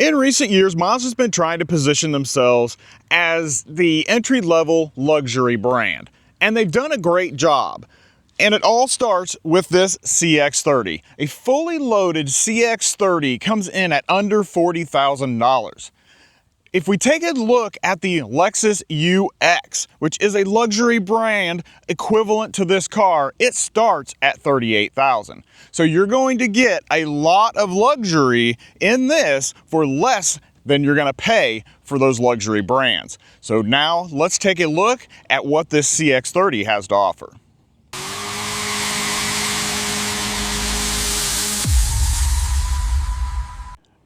In recent years, Mazda's been trying to position themselves as the entry-level luxury brand, and they've done a great job. And it all starts with this CX-30. A fully loaded CX-30 comes in at under $40,000. If we take a look at the Lexus UX, which is a luxury brand equivalent to this car, it starts at $38,000. So you're going to get a lot of luxury in this for less than you're going to pay for those luxury brands. So now let's take a look at what this CX-30 has to offer.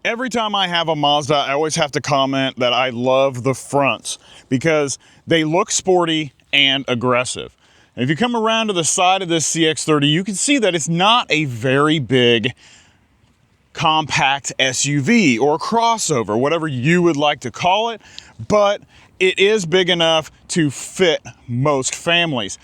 Every time I have a Mazda, I always have to comment that I love the fronts because they look sporty and aggressive. And if you come around to the side of this CX-30, you can see that it's not a very big compact SUV or crossover, whatever you would like to call it, but it is big enough to fit most families.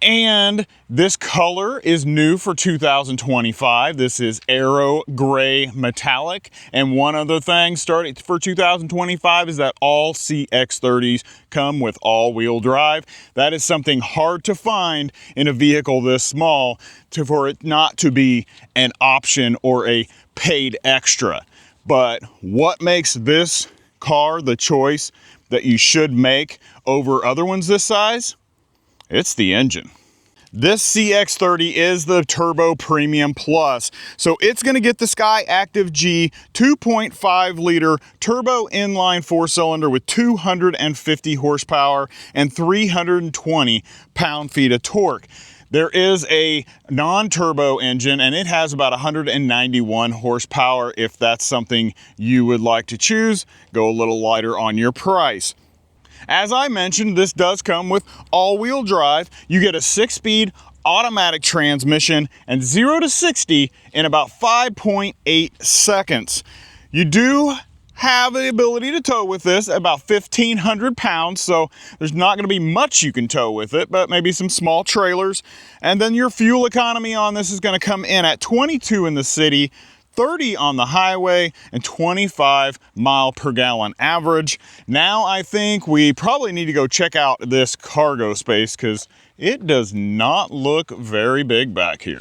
And this color is new for 2025. This is Aero Gray Metallic. And one other thing starting for 2025 is that all CX-30s come with all-wheel drive. That is something hard to find in a vehicle this small for it not to be an option or a paid extra. But what makes this car the choice that you should make over other ones this size? It's the engine. This CX-30 is the Turbo Premium Plus. So it's going to get the i-Activ G 2.5 liter turbo inline 4-cylinder with 250 horsepower and 320 pound-feet of torque. There is a non-turbo engine and it has about 191 horsepower. If that's something you would like to choose, go a little lighter on your price. As I mentioned, this does come with all-wheel drive. You get a 6-speed automatic transmission and 0 to 60 in about 5.8 seconds. You do have the ability to tow with this at about 1,500 pounds, so there's not going to be much you can tow with it, but maybe some small trailers. And then your fuel economy on this is going to come in at 22 in the city, 30 on the highway, and 25 mile per gallon average. Now I think we probably need to go check out this cargo space because it does not look very big back here.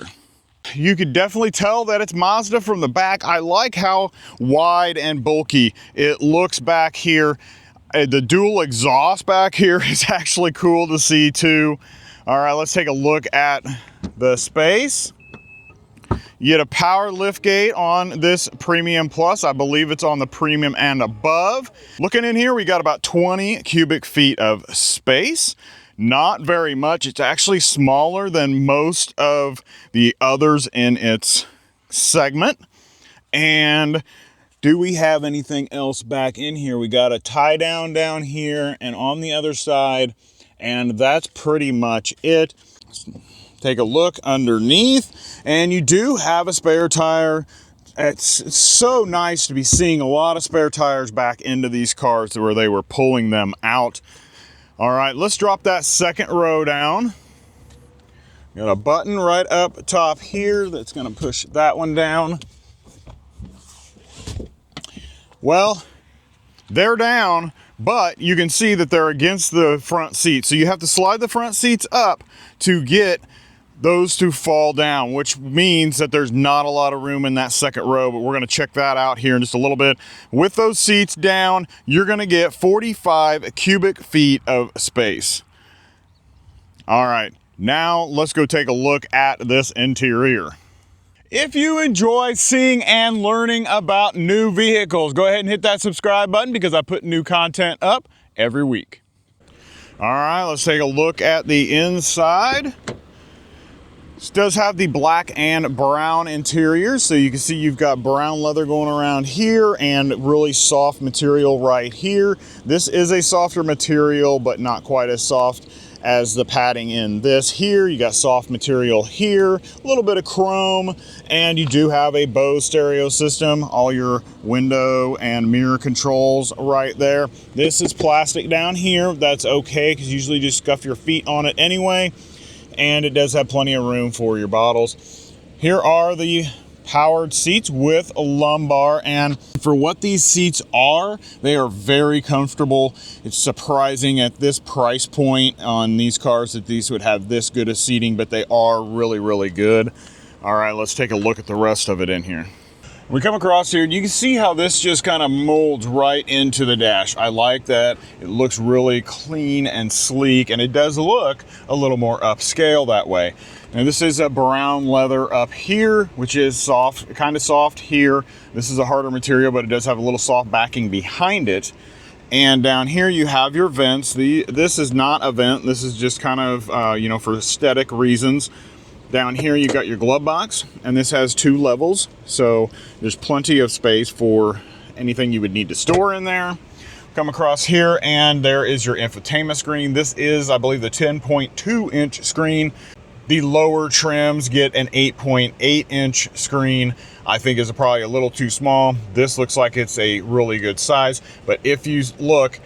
You could definitely tell that it's Mazda from the back. I like how wide and bulky it looks back here. The dual exhaust back here is actually cool to see too. All right, let's take a look at the space. You get a power liftgate on this Premium Plus. I believe it's on the Premium and above. Looking in here, we got about 20 cubic feet of space. Not very much. It's actually smaller than most of the others in its segment. And do we have anything else back in here? We got a tie down down here and on the other side, and that's pretty much it. Take a look underneath, and you do have a spare tire. It's so nice to be seeing a lot of spare tires back into these cars where they were pulling them out. All right, let's drop that second row down. Got a button right up top here that's going to push that one down. Well, they're down, but you can see that they're against the front seat. So you have to slide the front seats up to get those to fall down, which means that there's not a lot of room in that second row, but we're going to check that out here in just a little bit. With those seats down, you're going to get 45 cubic feet of space. All right, now let's go take a look at this interior. If you enjoy seeing and learning about new vehicles, go ahead and hit that subscribe button because I put new content up every week. All right, let's take a look at the inside. This does have the black and brown interior, so you can see you've got brown leather going around here and really soft material right here. This is a softer material, but not quite as soft as the padding in this here. You got soft material here, a little bit of chrome, and you do have a Bose stereo system, all your window and mirror controls right there. This is plastic down here. That's okay, because usually you just scuff your feet on it anyway. And it does have plenty of room for your bottles. Here are the powered seats with a lumbar, and for what these seats are, they are very comfortable. It's surprising at this price point on these cars that these would have this good of seating, but they are really, really good. All right, let's take a look at the rest of it in here. We come across here, and you can see how this just kind of molds right into the dash. I like that. It looks really clean and sleek, and it does look a little more upscale that way. Now this is a brown leather up here, which is soft, kind of soft here. This is a harder material, but it does have a little soft backing behind it. And down here you have your vents. This is not a vent. This is just kind of, you know, for aesthetic reasons. Down here you got your glove box, and this has 2 levels, so there's plenty of space for anything you would need to store in there. Come across here, and there is your infotainment screen. This is, I believe, the 10.2-inch screen. The lower trims get an 8.8-inch screen. I think is probably a little too small. This looks like it's a really good size, but if you look,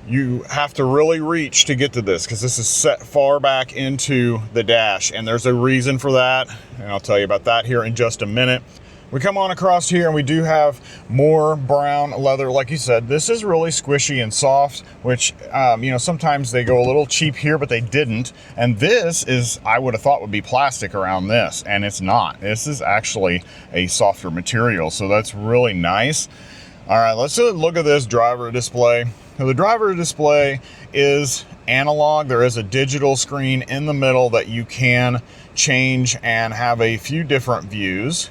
you have to really reach to get to this because this is set far back into the dash, and there's a reason for that, and I'll tell you about that here in just a minute. We come on across here and we do have more brown leather. Like you said, this is really squishy and soft, which, you know, sometimes they go a little cheap here, but they didn't. And this is, I would have thought would be plastic around this, and it's not. This is actually a softer material, so that's really nice. All right, let's look at this driver display. Now, the driver display is analog. There is a digital screen in the middle that you can change and have a few different views.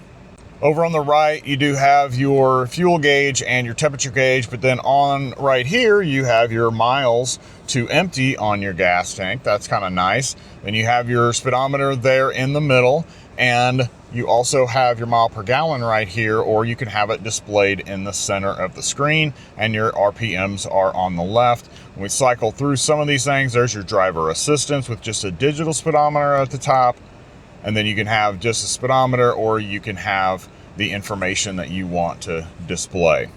Over on the right, you do have your fuel gauge and your temperature gauge, but then on right here, you have your miles to empty on your gas tank. That's kind of nice. Then you have your speedometer there in the middle, and you also have your mile per gallon right here, or you can have it displayed in the center of the screen, and your RPMs are on the left. When we cycle through some of these things, there's your driver assistance with just a digital speedometer at the top, and then you can have just a speedometer, or you can have the information that you want to display.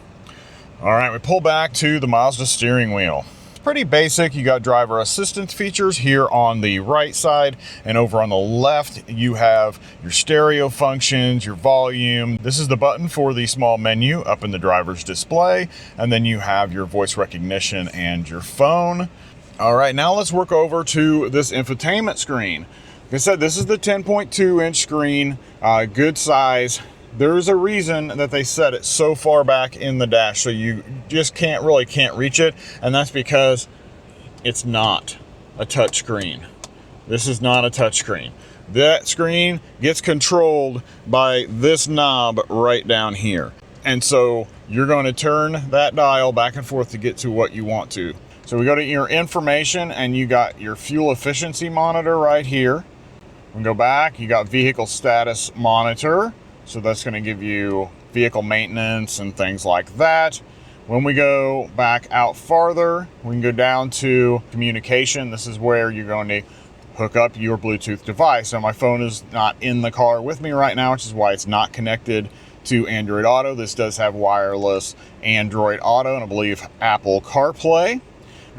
All right, we pull back to the Mazda steering wheel. Pretty basic. You got driver assistance features here on the right side, and over on the left you have your stereo functions, your volume. This is the button for the small menu up in the driver's display, and then you have your voice recognition and your phone. All right, now let's work over to this infotainment screen. Like I said, this is the 10.2-inch screen, good size. There's a reason that they set it so far back in the dash, so you just can't reach it, and that's because it's not a touch screen. This is not a touch screen. That screen gets controlled by this knob right down here, and so you're going to turn that dial back and forth to get to what you want to. So we go to your information, and you got your fuel efficiency monitor right here. We go back, you got vehicle status monitor. So that's going to give you vehicle maintenance and things like that. When we go back out farther, we can go down to communication. This is where you're going to hook up your Bluetooth device. Now, my phone is not in the car with me right now, which is why it's not connected to Android Auto. This does have wireless Android Auto and I believe Apple CarPlay. And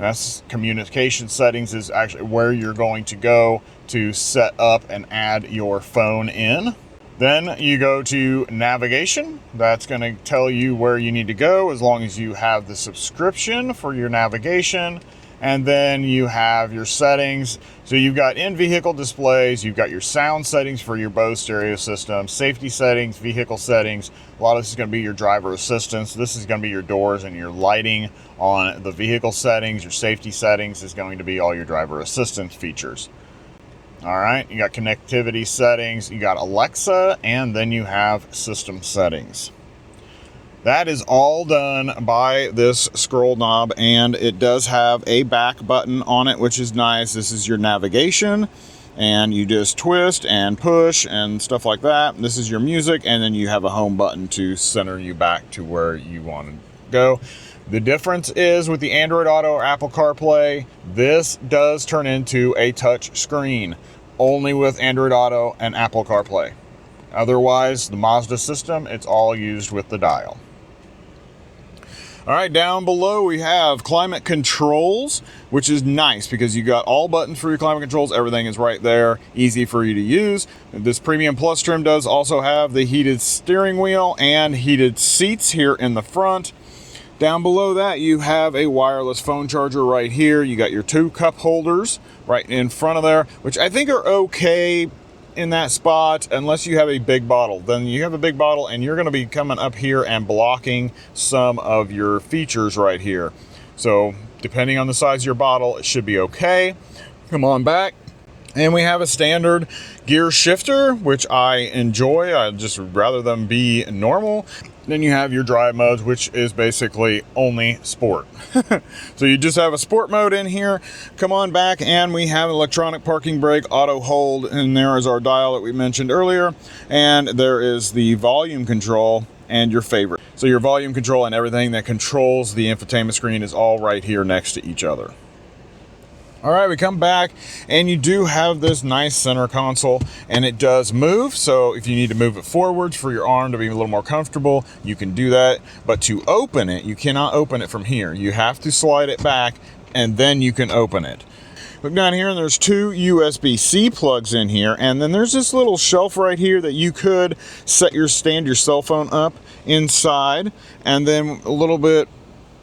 that's communication settings is actually where you're going to go to set up and add your phone in. Then you go to navigation. That's going to tell you where you need to go as long as you have the subscription for your navigation. And then you have your settings. So you've got in-vehicle displays, you've got your sound settings for your Bose stereo system, safety settings, vehicle settings. A lot of this is going to be your driver assistance. This is going to be your doors and your lighting on the vehicle settings. Your safety settings is going to be all your driver assistance features. All right, you got connectivity settings, you got Alexa, and then you have system settings. That is all done by this scroll knob, and it does have a back button on it, which is nice. This is your navigation, and you just twist and push and stuff like that. This is your music, and then you have a home button to center you back to where you want to go. The difference is with the Android Auto or Apple CarPlay, this does turn into a touch screen, only with Android Auto and Apple CarPlay. Otherwise, the Mazda system, it's all used with the dial. All right, down below we have climate controls, which is nice because you got all buttons for your climate controls. Everything is right there, easy for you to use. This Premium Plus trim does also have the heated steering wheel and heated seats here in the front. Down below that, you have a wireless phone charger right here. You got your 2 cup holders right in front of there, which I think are okay in that spot unless you have a big bottle. Then you have a big bottle and you're going to be coming up here and blocking some of your features right here. So depending on the size of your bottle, it should be okay. Come on back. And we have a standard gear shifter, which I enjoy. I just rather them be normal. Then you have your drive modes, which is basically only sport. So you just have a sport mode in here. Come on back, and we have electronic parking brake, auto hold, and there is our dial that we mentioned earlier. And there is the volume control and your favorite. So your volume control and everything that controls the infotainment screen is all right here next to each other. All right, we come back and you do have this nice center console, and it does move. So if you need to move it forwards for your arm to be a little more comfortable, you can do that. But to open it, you cannot open it from here. You have to slide it back and then you can open it. Look down here and there's 2 USB-C plugs in here. And then there's this little shelf right here that you could stand your cell phone up inside. And then a little bit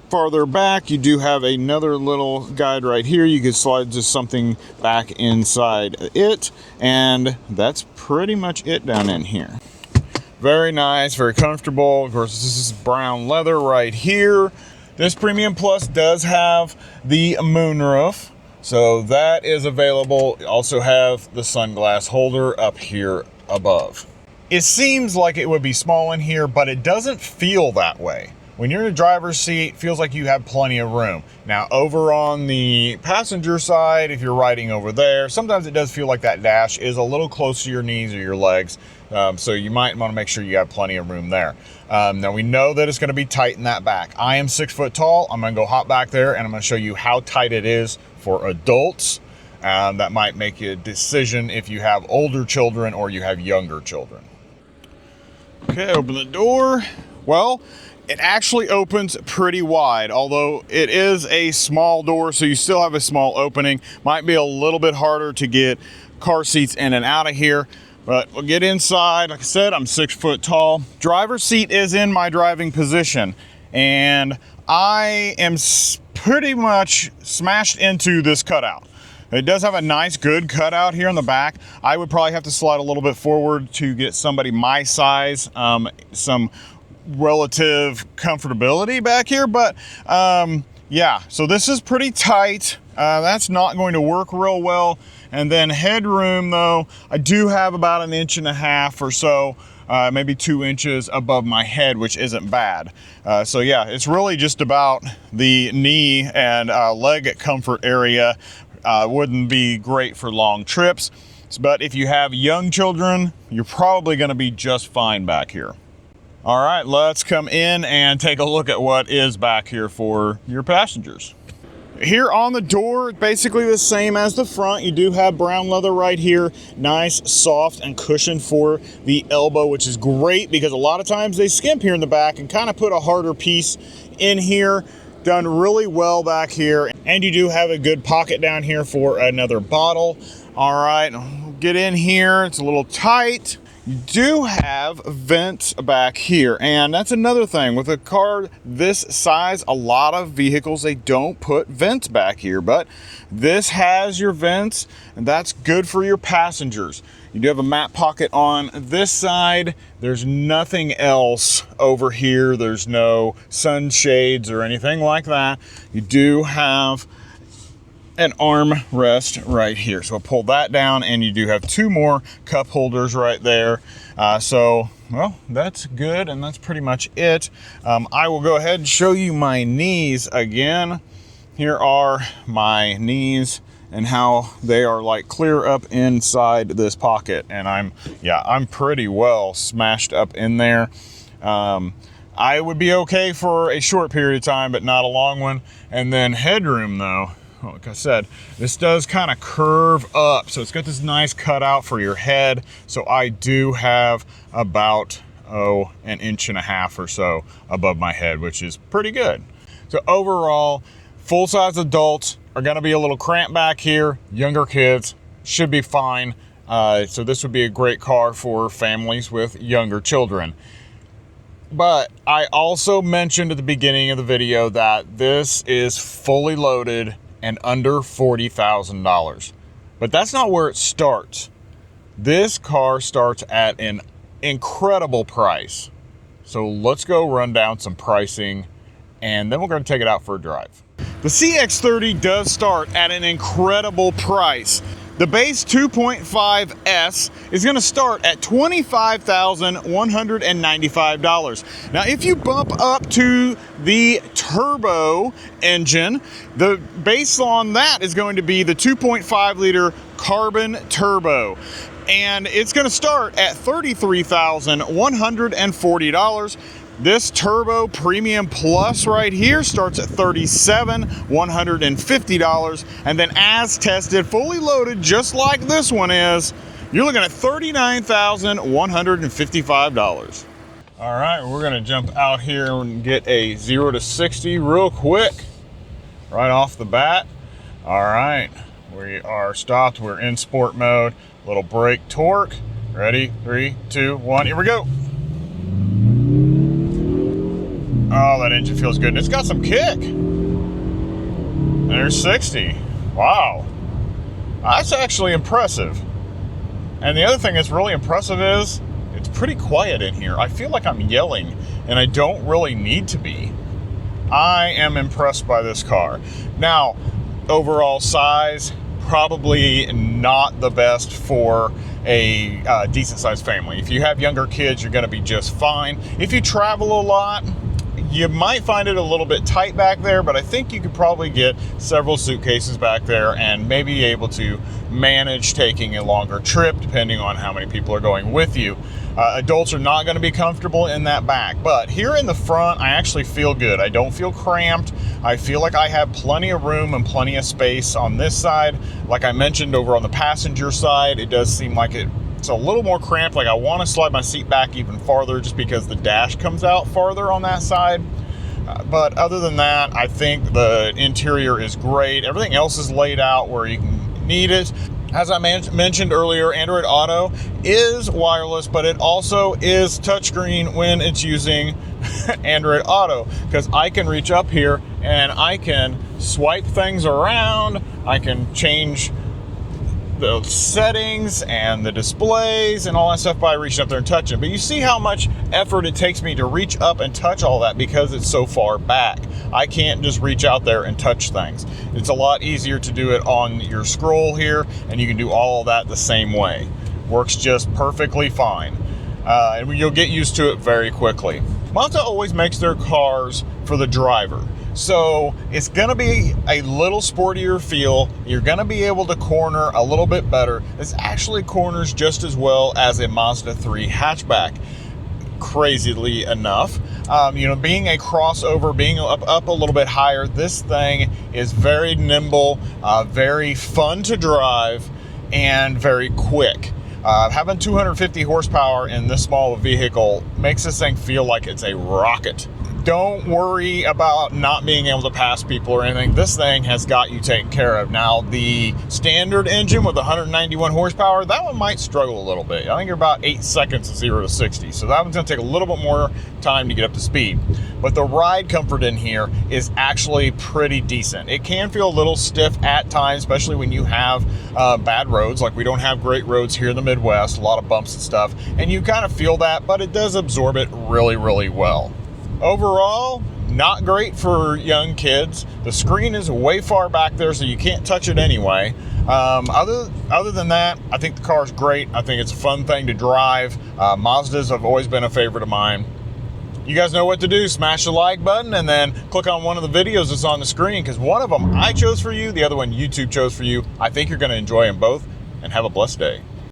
farther back, you do have another little guide right here. You can slide just something back inside it, and that's pretty much it down in here. Very nice, very comfortable. Of course, this is brown leather right here. This Premium Plus does have the moonroof, so that is available. You also have the sunglass holder up here above. It seems like it would be small in here, but it doesn't feel that way. When you're in the driver's seat, it feels like you have plenty of room. Now, over on the passenger side, if you're riding over there, sometimes it does feel like that dash is a little close to your knees or your legs. So you might want to make sure you have plenty of room there. Now, we know that it's going to be tight in that back. I am 6 foot tall. I'm going to go hop back there, and I'm going to show you how tight it is for adults. That might make a decision if you have older children or you have younger children. Okay, open the door. Well, it actually opens pretty wide, although it is a small door, so you still have a small opening. Might be a little bit harder to get car seats in and out of here, but we'll get inside. Like I said, I'm 6 foot tall. Driver's seat is in my driving position, and I am pretty much smashed into this cutout. It does have a nice, good cutout here in the back. I would probably have to slide a little bit forward to get somebody my size some relative comfortability back here, but yeah, so this is pretty tight. That's not going to work real well. And then headroom, though, I do have about 1.5 inches or so, maybe 2 inches above my head, which isn't bad. So yeah, it's really just about the knee and leg comfort area. Wouldn't be great for long trips, but if you have young children, you're probably going to be just fine back here. All right, let's come in and take a look at what is back here for your passengers. Here on the door, basically the same as the front. You do have brown leather right here, nice, soft, and cushioned for the elbow, which is great because a lot of times they skimp here in the back and kind of put a harder piece in here. Done really well back here. And you do have a good pocket down here for another bottle. All right, get in here. It's a little tight. You do have vents back here, and that's another thing. With a car this size, a lot of vehicles, they don't put vents back here, but this has your vents, and that's good for your passengers. You do have a mat pocket on this side. There's nothing else over here. There's no sunshades or anything like that. You do have an arm rest right here. So I'll pull that down, and you do have 2 more cup holders right there. So, well, that's good, and that's pretty much it. I will go ahead and show you my knees again. Here are my knees and how they are like clear up inside this pocket. And I'm pretty well smashed up in there. I would be okay for a short period of time, but not a long one. And then headroom, though, like I said, this does kind of curve up. So it's got this nice cutout for your head. So I do have about, 1.5 inches or so above my head, which is pretty good. So overall, full-size adults are going to be a little cramped back here. Younger kids should be fine. So this would be a great car for families with younger children. But I also mentioned at the beginning of the video that this is fully loaded and under $40,000. But that's not where it starts. This car starts at an incredible price. So let's go run down some pricing, and then we're going to take it out for a drive. The CX-30 does start at an incredible price. The base 2.5S is going to start at $25,195. Now, if you bump up to the turbo engine, the base on that is going to be the 2.5 liter carbon turbo. And it's going to start at $33,140. This Turbo Premium Plus right here starts at $37,150. And then as tested, fully loaded, just like this one is, you're looking at $39,155. All right, we're going to jump out here and get a 0 to 60 real quick, right off the bat. All right, we are stopped. We're in sport mode. Little brake torque. Ready? 3, 2, 1. Here we go. Oh, that engine feels good. And it's got some kick. There's 60. Wow. That's actually impressive. And the other thing that's really impressive is it's pretty quiet in here. I feel like I'm yelling, and I don't really need to be. I am impressed by this car. Now, overall size, probably not the best for a decent sized family. If you have younger kids, you're going to be just fine. If you travel a lot, you might find it a little bit tight back there, but I think you could probably get several suitcases back there and maybe be able to manage taking a longer trip depending on how many people are going with you. Adults are not going to be comfortable in that back, but here in the front, I actually feel good. I don't feel cramped. I feel like I have plenty of room and plenty of space on this side. Like I mentioned, over on the passenger side, it does seem like it's a little more cramped. Like I want to slide my seat back even farther just because the dash comes out farther on that side. But other than that, I think the interior is great. Everything else is laid out where you can need it. As I mentioned earlier, Android Auto is wireless, but it also is touchscreen when it's using Android Auto, because I can reach up here and I can swipe things around. I can change the settings and the displays and all that stuff by reaching up there and touching. But you see how much effort it takes me to reach up and touch all that because it's so far back. I can't just reach out there and touch things. It's a lot easier to do it on your scroll here, and you can do all of that the same way. Works just perfectly fine. And you'll get used to it very quickly. Mazda always makes their cars for the driver. So it's going to be a little sportier feel. You're going to be able to corner a little bit better. This actually corners just as well as a Mazda 3 hatchback, crazily enough. Being a crossover, being up a little bit higher, this thing is very nimble, very fun to drive, and very quick. Having 250 horsepower in this small of a vehicle makes this thing feel like it's a rocket. Don't worry about not being able to pass people or anything. This thing has got you taken care of. Now, the standard engine with 191 horsepower, that one might struggle a little bit. I think you're about 8 seconds of 0 to 60. So that one's going to take a little bit more time to get up to speed. But the ride comfort in here is actually pretty decent. It can feel a little stiff at times, especially when you have bad roads. Like we don't have great roads here in the Midwest, a lot of bumps and stuff. And you kind of feel that, but it does absorb it really, really well. Overall, not great for young kids. The screen is way far back there, so you can't touch it anyway. Other than that, I think the car is great. I think it's a fun thing to drive. Mazdas have always been a favorite of mine. You guys know what to do. Smash the like button and then click on one of the videos that's on the screen, because one of them I chose for you, the other one YouTube chose for you. I think you're going to enjoy them both, and have a blessed day.